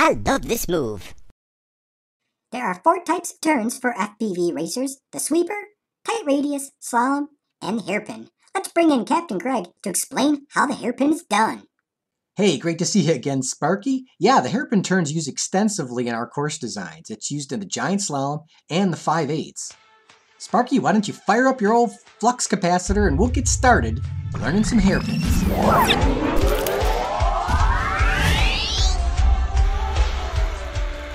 I love this move. There are 4 types of turns for FPV racers: the sweeper, tight radius, slalom, and hairpin. Let's bring in Captain Craig to explain how the hairpin is done. Hey, great to see you again, Sparky. Yeah, the hairpin turns used extensively in our course designs. It's used in the giant slalom and the 5/8. Sparky, why don't you fire up your old flux capacitor and we'll get started learning some hairpins.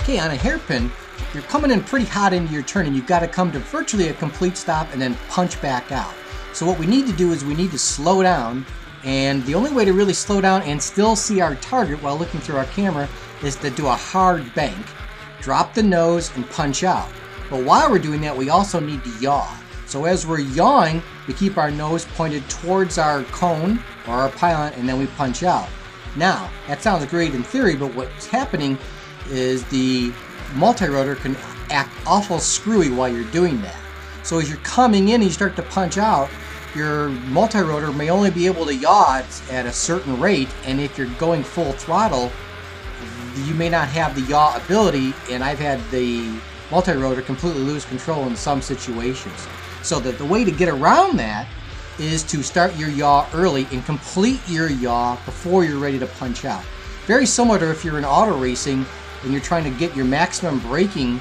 Okay, on a hairpin, you're coming in pretty hot into your turn and you've got to come to virtually a complete stop and then punch back out. So what we need to do is we need to slow down, and the only way to really slow down and still see our target while looking through our camera is to do a hard bank, drop the nose, and punch out. But while we're doing that, we also need to yaw. So as we're yawing, we keep our nose pointed towards our cone or our pylon, and then we punch out. Now, that sounds great in theory, but what's happening is the multi-rotor can act awful screwy while you're doing that. So as you're coming in and you start to punch out, your multi-rotor may only be able to yaw at a certain rate, and if you're going full throttle, you may not have the yaw ability, and I've had the multi-rotor completely lose control in some situations. So that the way to get around that is to start your yaw early and complete your yaw before you're ready to punch out. Very similar to if you're in auto racing and you're trying to get your maximum braking,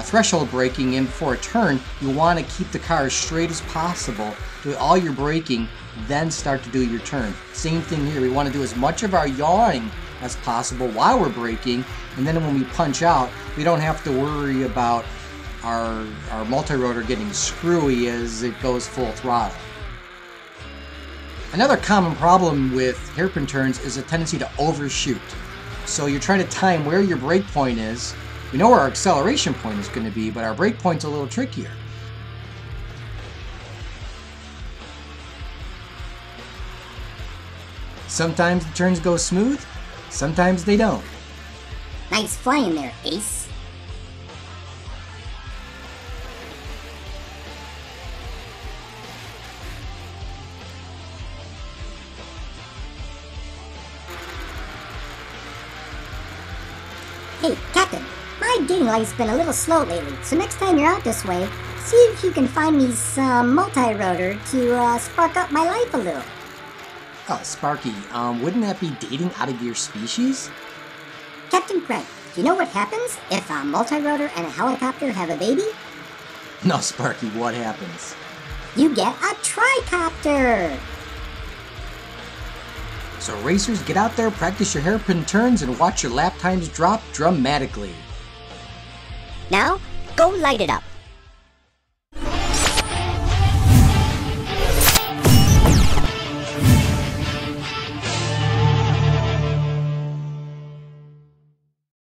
threshold braking in for a turn, you want to keep the car as straight as possible, do all your braking, then start to do your turn. Same thing here, we want to do as much of our yawing as possible while we're braking, and then when we punch out, we don't have to worry about our multi-rotor getting screwy as it goes full throttle. Another common problem with hairpin turns is a tendency to overshoot. So you're trying to time where your brake point is. We know where our acceleration point is going to be, but our brake point's a little trickier. Sometimes the turns go smooth, sometimes they don't. Nice flying there, Ace. Hey, Captain, my getting light's been a little slow lately, so next time you're out this way, see if you can find me some multi-rotor to spark up my life a little. Oh, Sparky, wouldn't that be dating out of your species? Captain Craig, do you know what happens if a multi-rotor and a helicopter have a baby? No, Sparky, what happens? You get a tricopter! So racers, get out there, practice your hairpin turns, and watch your lap times drop dramatically. Now, go light it up.